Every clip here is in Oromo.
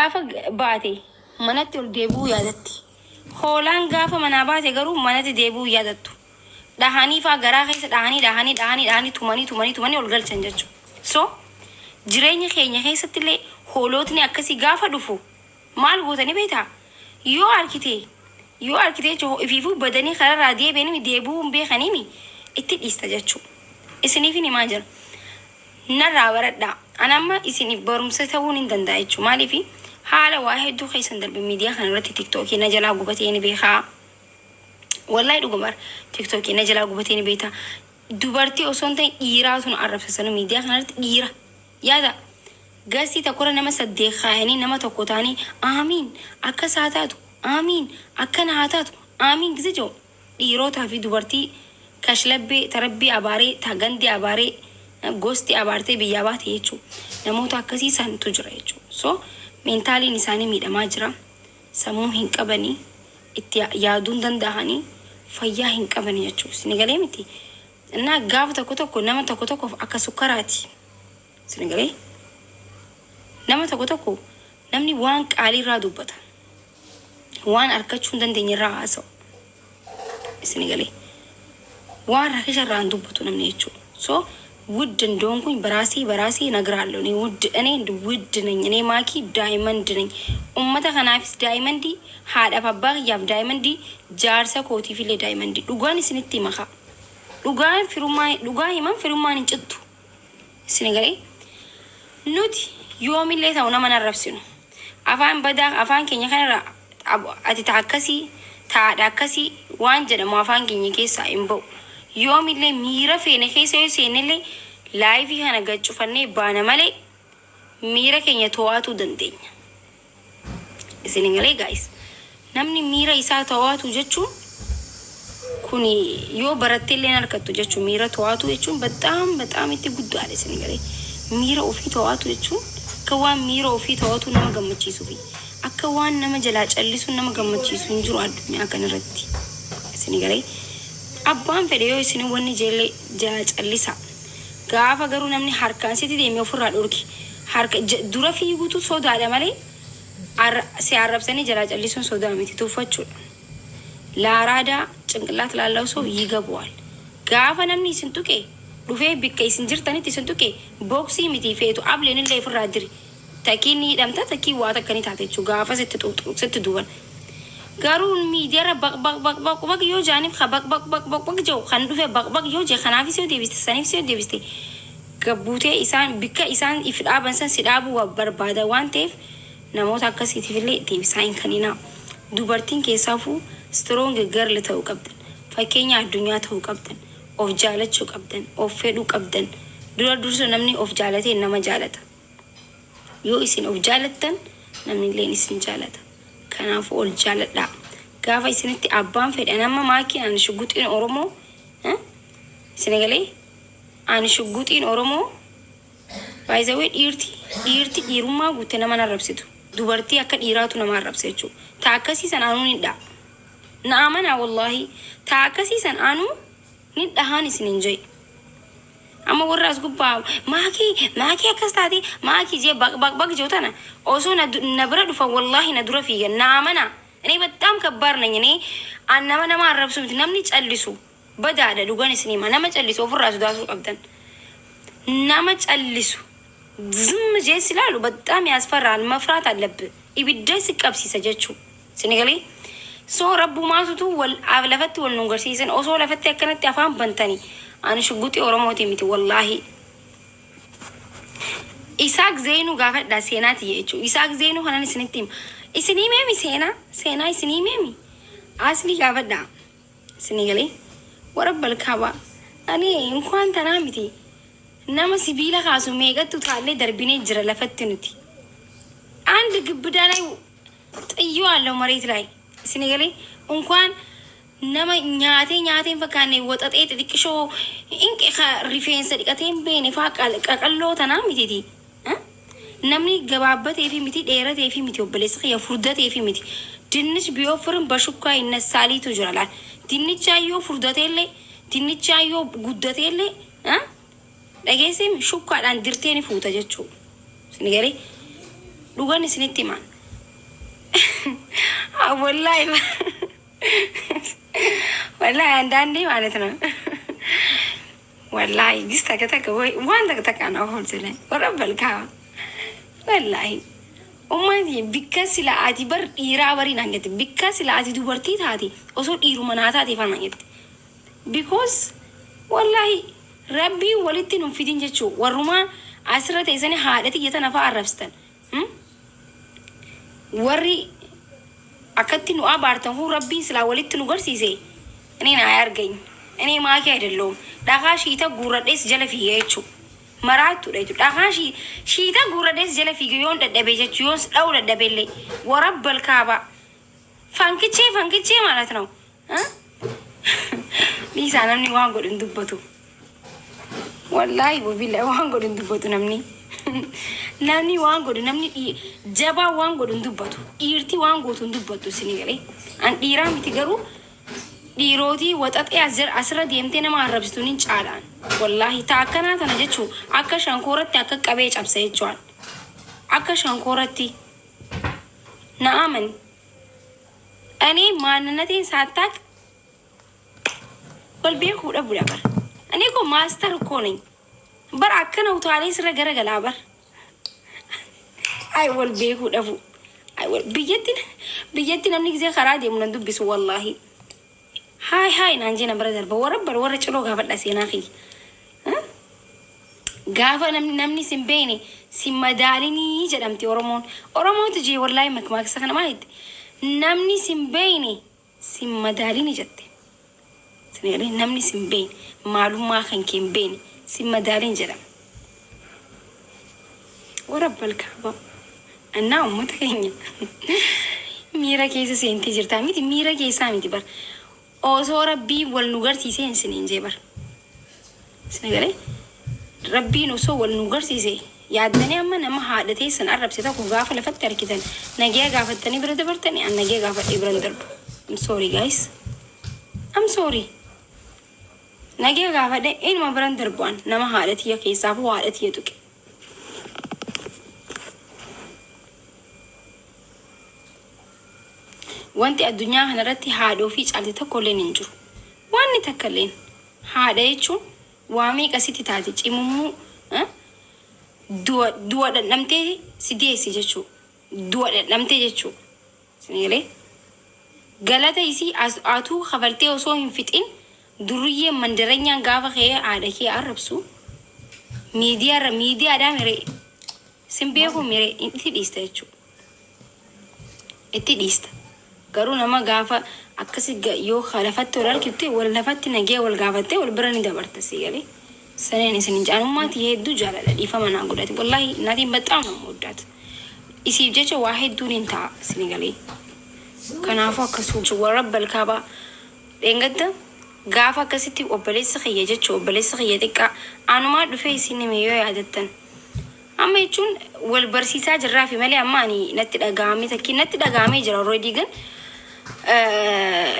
gaafa baate manatti ol deebuu yaadatti. Hoolaan gaafa manaa baate garuu manatti deebuu yaadattu. Dhahanii faa garaa keessa dhahanii tumanii ol galchan jechuudha. So jireenya keenya keessatti illee hoolotni akkasii gaafa dhufu maal gootanii beektaa? Yoo arkitee ifiifuu badanii kararraa deebuun beekaniimi itti dhiista jechuudha. Isiniif ni maa jira? Narraa baradhaa. Anamma isiniif barumsa ta'uun hin danda'a jechuudha. Maaliif haala waa hedduu keessan darbe miidiyaa kanarratti TikTokii na jalaa gubatee ni beekaa. Wallahi dhugumar TikTokii na jalaa gubatee ni beektaa. Dubartii osoo hin ta'in dhiiraa sun arrabsasanu miidiyaa kanarratti dhiira. Yaada gasii takora nama saddeet kaayanii nama tokko taanii aamiin akka isaa taatu aamiin akka naa taatu aamiin gise jiru. Dhiirotaa fi dubartii kashlabbee tarabbii abaaree tagandii abaaree gosti abaartee biyyaa baate jechuudha. Namoota akkasii santu jira jechuudha. So meentaaliin isaanii miidhamaa jira. Sammuu hin qabanii itti yaaduun danda'anii fayyaa hin qabanii jechuudha. Sinigalee miti. Innaa gaafa tokko nama tokko akka sukkaraati. Sinigalee nama tokko namni waan qaalii irraa dubbata. Waan arkachuu hin dandeenye irraa haasa'u. Sinigalee waan rakkisha irraa hin dubbatu namni jechuudha. So ውድ እንደሆንኩኝ በራሴ ነግራለሁ እኔ ውድ ነኝ እኔ ማኪ ዳይመንድ ነኝ ኡመታ ከናፊስ ዳይመንዲ ሃዳ ባባግ ያብ ዳይመንዲ ጃርሰ ኮቲ ፊሌ ዳይመንዲ ዱጋን ስንት ይመኻ ዱጋን ይማን ፍሩማን እንጭቱ ስነገሬ ኑቲ ዮሚ ሌታው ነማን አረብሲኑ አፋን በዳ አፋን ከኛ ከነራ አቲ ታከሲ ታዳከሲ ዋንጀ ደሞ አፋን ከኛ ኬሳ ኢምቦ يوم اللي ميرا فينا خيسة سين اللي لايف هنا قد شوفني بانا مالي ميرا كينيا تواتو دندين سينين عليه guys نمني ميرا إسا تواتو جتشو كوني يو برتي اللي نركتو جتشو ميرا تواتو جتشو بتام إنتي قدو على سينين عليه ميرا وفي تواتو جتشو كوان ميرا وفي تواتو نما قمتشيسو بي أكوان نما جلاج الليسو نما قمتشيسو نجرو عدو مياكا نردي سينين عليه أبان فيديو يسني وني جلاج الليسا gaafa garuu namni harkaan sitti deemee ofirraa dhorki harka dura fiigutu sodaadha malee si arrabsanii jalaa callisuun sodaa miti tuffachuudha. Laaraadaa cinqillaat laallaw soo yigabwaal gaafa namni isin tuqe dhufee bikka isin jirtanitti isin tuqe booksii miti feetu ableen illee ofirraa diri takiin ni hidhamta takii waa takkanii taate jechuudha gaafa sitti duuban. Garuu miidiyaarra baq yoo jaaniif baq jiru kan dhufe baq yoo jee kanaafis yoo deebiste saniifis yoo deebiste gabbuutee isaan bikka isaan if dhaaban san si dhaabuu barbaada waan ta'eef namoota akkasiitiif illee deebisaa hin kanina. Dubartiin keessaafuu strong girl ta'uu qabdan. Fakkeenya addunyaa ta'uu qabdan. Of jaalachuu qabdan. Of fedhuu qabdan. Dursa namni of jaalatee nama jaalata. Yoo isin of jaalattan namni illee isin jaalata. Kanaaf ol jaaladha. Gaafa isinitti abbaan fedhe nama maakii ani shugguxiin Oromoo Senegalee ani shugguxiin Oromoo baay'ee dhiirummaa guutte nama narrabsitu. Dubartii akka dhiiraatu nama arrabsa jechuudha. Taa akkasiisan aanuu ni dha. Na amanaa wallahi taa akkasiisan aanuu ni dhahaan isin hin jee. Amma warra as gubbaa maakii akkas taate maakii jee baq jootana osoo na bira dhufa wallahi na dura fiigan na amana እኔ በጣም ከባድ ነኝ እኔ nama arrabsu miti namni callisu badaadha dhugan isinima nama callisu ofirraa sodaatu qabdan nama callisu ዝም jee silalu በጣም ያስፈራል መፍራት አለብህ ibidda siqabsiisa jechuu Senegalee soo rabbu maasutu wal lafatti wal nungarsiisan osoo lafatti akkanatti afaan bantanii ani shugguxii Oromooti miti wallahi Isaak Zeenu gaafadha seenaati jechuu Isaak Zeenu kanan isinitti isinii meemi seenaa isinii meemi asli gaafadha Senegalee warabbal kaaba ani inkwaan tanaa miti nama sibiila kaasu meeqattu taallee darbinee jira lafatti nuti አንድ ግብዳ ላይ ጥዩ አለው መሬት ላይ Senegalee እንኳን nama nyaateen fakkaanne waxaxee xixiqqishoo inqe rifeensa dhiqateen beene faa qaqalloo tanaa mititi namni gabaabbatee fi miti dheeratee fi miti obboleessa kiyya furdatee fi miti dinnichi biyoo furin bashukkaa innasaaliitu jira laal dinnichaayyoo furdateellee dinnichaayyoo guddateellee dhageessim shukkaadhaan dirtee ni fuuta jechuudha Senegalee dhugan isinitti himan والله والله عندي معناتنا والله جست كتك وين كتك أنا أقول سلام ورب الكعبة والله أمي بكاس لا عادي بر إيرا بري نانجت بكاس لا عادي دوبرتي هذه أصول إيرو مناتا دي فنانجت because والله ربي ولدتي نفيدين جتشو والروما عسرة إنسان حالتي جت نفع الرفستن وري أكدت إنه أبارتن هو ربي سلا ولدت نقرسي زي أنا نعيرجين أنا ما كيد اللوم دعاه شيء تقول رئيس جل فيه يجتشو مرات تريد دعاه شيء تقول رئيس جل فيه يون تدبي جتشون أو تدبي لي ورب الكعبة فانكتشي ما نتنو ها بيسا نمني وان قد اندبتو والله وبالله وان قد اندبتو نمني نمني وان قد نمني جبا وان قد اندبتو إيرتي وان قد اندبتو سنيغلي أن إيرامي تقرو ديروتي وطاطي أسرة ديمتين ما عربستونين چالان والله تاكنا تنجتشو أكا شانكورت تاكا قبيج أبسي جوان أكا شانكورتي نعمن أني ما ننتين ساتاك والبيخو أبو لابر أنا كو ماستر كوني بر أكنا وتعالي سر جرى جلابر أي والبيخو أبو أي وال بيجتنا منك زي خرادي من ندب بس والله هاي نانجينا برادر بورا چلو غافت لسينا أخي ها غافة نمني سنبيني سمداليني جدمتي أورمون تجي والله مكماك سخنا ما يد نمني سنبيني سمداليني جدتي سنيري نمني سنبين معلوم ما خن كين بيني سمدالين جدم ورب الكعبة أنا متخيني ميرا كيسا سينتي جرتا ميتي ميرا كيسا ميتي بر أوزو ربي والنغر تيسين سنين جبر سنغري ربي نوسو والنغر تيسي يادني أما نما حادتي سن عرب سيتاكو غافة لفتر كدن نجيا غافة تاني برد برتني أنا نجيا غافة إبرندر I'm sorry guys I'm sorry نجيا غافة ده إن ما برندر بوان نما حادتي يا كيسا هو حادتي يتوكي وانت الدنيا هنرتي حادو فيش على تكلين نجرو واني تكلين حادا يشون وامي كسيتي تاتي إممو دوا نمتي سيدي سيجتشو دوا نمتي جتشو سنيلي غلطة يسي آتو خبرتي وصو هنفتين درية مندرنيا غافة خيه عادا كي عربسو ميديا دا ميري سنبيهو ميري انتي ديستا جتشو انتي ديستا قالوا نما غافة أكسي يو خلفت ولا كتير ولا لفت نجيا ولا غافتة ولا براني دبرت سيالي سنين جانو ما تيهدو جالا لدي فما نقولات والله نادي بتعمل مودات يصير جاء واحد دون انتع سنغالي كان عفوا كسوج ورب الكعبة إنقدر غافة كسيتي وبليس خيّة جاء وبليس خيّة دكا أنا ما دفعي سيني ميو عادة أما يجون والبرسيسة جرا في ملي أماني نتدقامي تكي نتدقامي جرا روديجن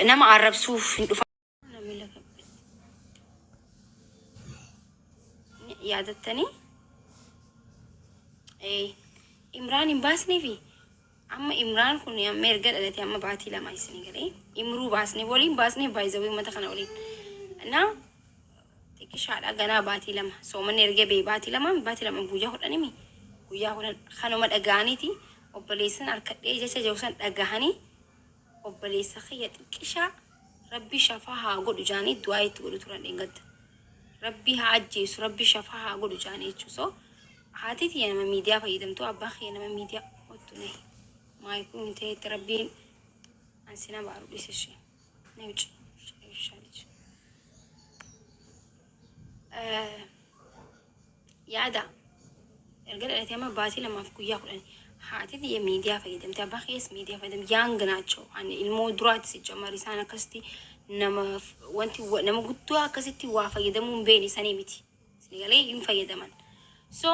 نما عرب سوف يادتني اي إمران باسني في أما إمران كوني أما يرجع التي أما بعتي لما يسني قلي إمرو باسني ولين باسني بايزوي ما تخنا ولين أنا تكش على جنا بعتي لما سومن يرجع بعتي لما بوجا هو أنمي بوجا هو خانو مد أجاني تي وبليسن أركض إيجا جوسن أجاني وبليس خيّة كشا ربي شفاها قول جاني دعاء تقول ترى إنقد ربي هاجيس ربي شفاها قول جاني تشوسو هاتي أنا من ميديا فايدم تو أباخي أنا من ميديا وتنهي ما يكون تي ربي أنسينا بارو ليش الشيء نيوش شالج يادا الرجال اللي تيما باتي لما فكويا خلاني هاتي دي ميديا فايدم تباخيس ميديا فايدم يانغ ناتشو عن المودرات سجمة رسالة كستي نما وانتي نما قطوها كستي وافايدمون بيني سنيمتي سنيغالي ينفايدمان so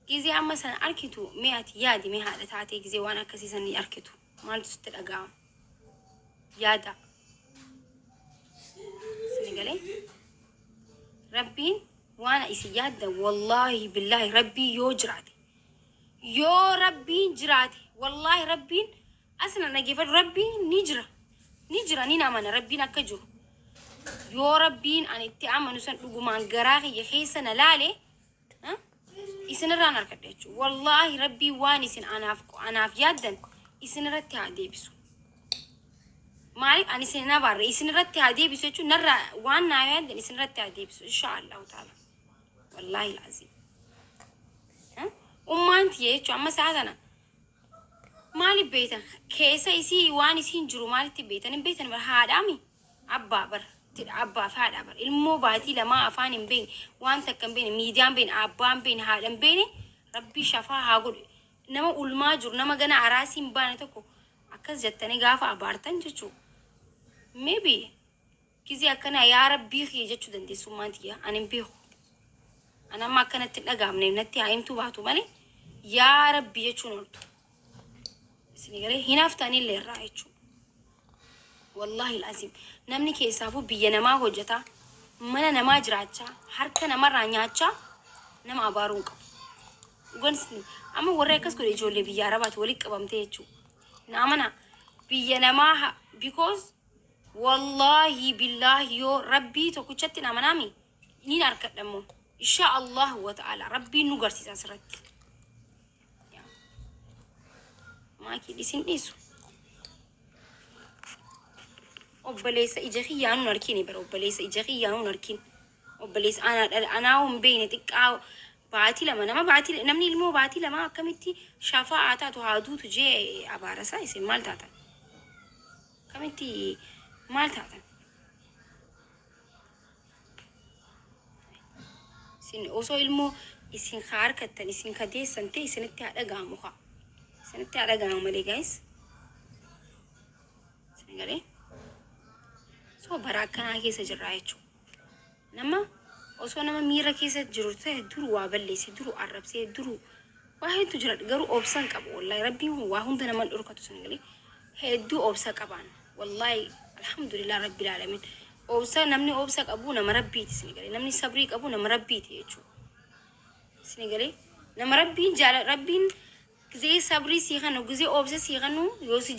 gizi amma san arkitu me ati yadi me hada taate gizi wana kasi san arkitu mal tustel aga yada سنغالي ربي وانا isi yada wallahi billahi rabbi yo jirate يا ربي جراتي والله ربي أصلا نجيب ربي نجرا نينا من ربي نكجو يو ربين أن اتعامل نسان لقمان قراغي يخيسنا لالي ها إسن رانا ركدتشو والله ربي وانسن أنا في يدا إسن رتي عادي بسو مالك أنا سننا بار إسن رتي عادي بسو شو نرى وانا يدا إسن رتي عادي بسو إن شاء الله تعالى والله العظيم ها أنتي شو أما ساعدنا مالي بيتن كيسا يسي وانسين جرو مالي تبيتن بيتن برهادامي عبا عبا فهذا عبر الموباتي لما أفاني بين وانت كم بين ميدان بين عبان بين هذا بين ربي شفاها أقول نما الماجر نما جنا عراسي مبانة تكو أكز جتني قافة عبارتن جتشو maybe كذي أكنا يا ربي خي جتشو دندي سومانتيا أنا بيخو أنا ما كانت تلقى من نتي عيم توباتو مالي يا ربي جتشو نورتو سنيجري هنا فتاني اللي رايتشو والله العظيم نمني كيسافو بينما هوجتا من نما جراتشا حركة نما رانياتشا نما أبارونك قنصني أما وريكس كل يجولي بياربات وليك أبامتيجو نامنا بينما because والله بالله يو ربي تكوشتي نامنامي نين أركض دمو إن شاء الله وتعالى ربي نقرسي تسرت ماكي دي سنديسو obbolessa ijahiyyaa nu narkini bar obbolessa ijahiyyaa nu narkin obbolessa ana hum beene xiqqaa baati lama nama baati namni ilmoo baati lama akkamitti shafa'aata tu haaduutu jee abaarasa isin maal taatan akkamitti maal taatan isin osoo ilmoo isin harkattan isin kadeessan ta'e isinitti dhaga'amu haa isinitti dhaga'amu malee guys isin galee so barakana keessa jirra jechuudha. Nama osoo nama miira keessa jiru ta'e duru waa balleesse duru arrabsee duru waa hedduu jira garuu obsan qabu wallahi rabbiin waa hunda nama dhorkatu sun galee hedduu obsa qaban wallahi alhamdulillah rabbil alamin obsa namni obsa qabu nama rabbiiti sin galee namni sabrii qabu nama rabbiiti jechuudha. Sin galee nama rabbiin jaala rabbiin gizee sabrii si kanu gizee obsa si kanu yoo si